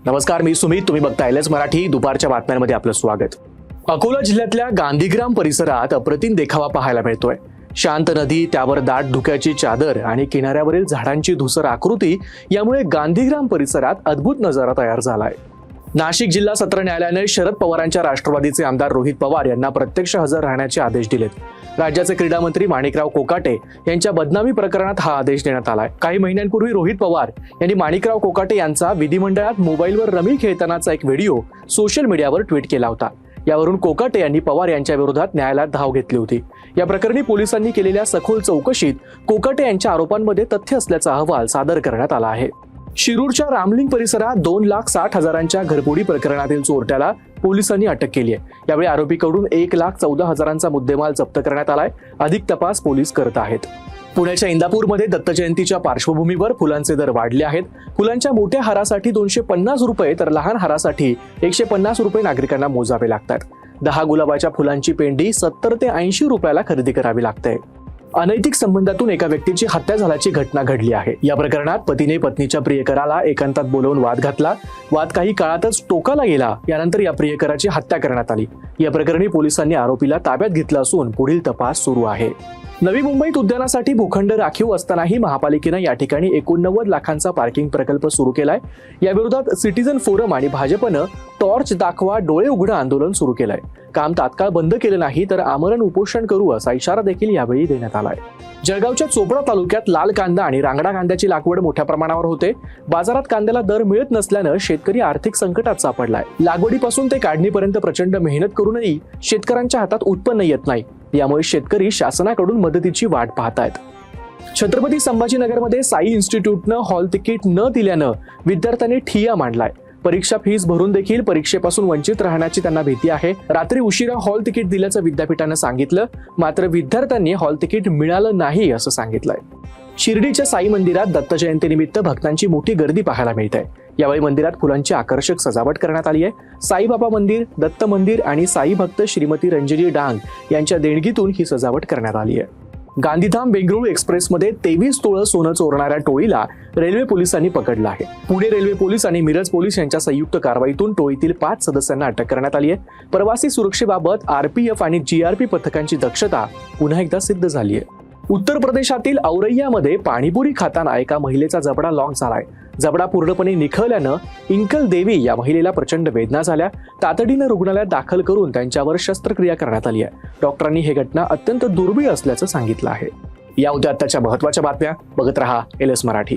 नमस्कार, मी सुमित. तुम्ही बघताय एलएस मराठी. दुपारच्या बातम्यांमध्ये आपलं स्वागत. अकोला जिल्ह्यातल्या गांधीग्राम परिसरात अप्रतिम देखावा पाहायला मिळतोय. शांत नदी, त्यावर दाट धुक्याची चादर आणि किनाऱ्यावरील झाडांची धुसर आकृती यामुळे गांधीग्राम परिसरात अद्भुत नजारा तयार झालाय. नाशिक जिल्हा सत्र न्यायालयाने शरद पवारांच्या राष्ट्रवादीचे आमदार रोहित पवार यांना प्रत्यक्ष हजर राहण्याचे आदेश दिलेत. राज्याचे क्रीडा मंत्री माणिकराव कोकाटे यांच्या बदनामी प्रकरणात हा आदेश देण्यात आलाय. काही महिन्यांपूर्वी रोहित पवार यांनी माणिकराव कोकाटे यांचा विधिमंडळात मोबाईलवर रमी खेळतानाचा एक व्हिडिओ सोशल मीडियावर ट्विट केला होता. यावरून कोकाटे यांनी पवार यांच्या विरोधात न्यायालयात धाव घेतली होती. या प्रकरणी पोलिसांनी केलेल्या सखोल चौकशीत कोकाटे यांच्या आरोपांमध्ये तथ्य असल्याचा अहवाल सादर करण्यात आला आहे. शिरूरच्या रामलिंग परिसरात 2,60,000च्या घरफोडी प्रकरणातील चोरट्याला पोलिसांनी अटक केली आहे. यावेळी आरोपीकडून 1,14,000चा मुद्देमाल जप्त करण्यात आलाय. अधिक तपास पोलीस करत आहेत. पुण्याच्या इंदापूरमध्ये दत्त जयंतीच्या पार्श्वभूमीवर फुलांचे दर वाढले आहेत. फुलांच्या मोठ्या हारासाठी 250 रुपये तर लहान हारासाठी 150 रुपये नागरिकांना मोजावे लागतात. 10 गुलाबाच्या फुलांची पेंडी 70 ते 80 रुपयाला खरेदी करावी लागते. अनैतिक संबंधातून एका व्यक्तीची हत्या झाल्याची घटना घडली आहे. या प्रकरणात पतीने पत्नीच्या प्रियकराला एकांतात बोलवून वाद घातला. वाद काही काळातच टोकाला गेला. यानंतर या प्रियकराची हत्या करण्यात आली. या प्रकरणी पोलिसांनी आरोपीला ताब्यात घेतलं असून पुढील तपास सुरू आहे. नवी मुंबईत उद्यानासाठी भूखंड राखीव असतानाही महापालिकेनं या ठिकाणी 89 लाखांचा पार्किंग प्रकल्प सुरू केलाय. याविरोधात सिटीझन फोरम आणि भाजपनं टॉर्च दाखवा डोळे उघडा आंदोलन सुरू केलंय. काम तात्काळ बंद केलं नाही तर आमरण उपोषण करू असा इशारा देखील यावेळी देण्यात आलाय. जळगावच्या चोपडा तालुक्यात लाल कांदा आणि रांगडा कांद्याची लागवड मोठ्या प्रमाणावर होते. बाजारात कांद्याला दर मिळत नसल्यानं शेतकरी आर्थिक संकटात सापडलाय. लागवडीपासून ते काढणीपर्यंत प्रचंड मेहनत करूनही शेतकऱ्यांच्या हातात उत्पन्न येत नाही. यामुळे शेतकरी शासनाकडून मदतीची वाट पाहतायत. छत्रपती संभाजीनगरमध्ये साई इन्स्टिट्यूटनं हॉल तिकीट न दिल्यानं विद्यार्थ्यांनी ठिय्या मांडलाय. परीक्षा फीस भरून देखील परीक्षेपासून वंचित राहण्याची त्यांना भीती आहे. रात्री उशिरा हॉल तिकीट दिल्याचं विद्यापीठानं सांगितलं, मात्र विद्यार्थ्यांनी हॉल तिकीट मिळालं नाही असं सांगितलंय. शिर्डीच्या साई मंदिरात दत्त जयंतीनिमित्त भक्तांची मोठी गर्दी पाहायला मिळते. यावेळी मंदिरात फुलांची आकर्षक सजावट करण्यात आली आहे. साईबाबा मंदिर, दत्त मंदिर आणि साई भक्त श्रीमती रंजनी डांग यांच्या देणगीतून ही सजावट करण्यात आली आहे. गांधीधाम बेंगळुरू एक्सप्रेसमध्ये 23 तोळं सोनं चोरणाऱ्या टोळीला रेल्वे पोलिसांनी पकडलं आहे. पुणे रेल्वे पोलीस आणि मिरज पोलीस यांच्या संयुक्त कारवाईतून टोळीतील 5 सदस्यांना अटक करण्यात आली आहे. प्रवासी सुरक्षेबाबत आरपीएफ आणि जीआरपी पथकांची दक्षता पुन्हा एकदा सिद्ध झाली आहे. उत्तर प्रदेशातील औरैयामध्ये पाणीपुरी खाताना एका महिलेचा जबडा लॉक झालाय. जबडा पूर्णपणे निखळल्यानं इंकल देवी या महिलेला प्रचंड वेदना झाल्या. तातडीनं रुग्णालयात दाखल करून त्यांच्यावर शस्त्रक्रिया करण्यात आली आहे. डॉक्टरांनी ही घटना अत्यंत दुर्मिळ असल्याचं सांगितलं आहे. या होत्या आताच्या महत्त्वाच्या बातम्या. बघत रहा एलएस मराठी.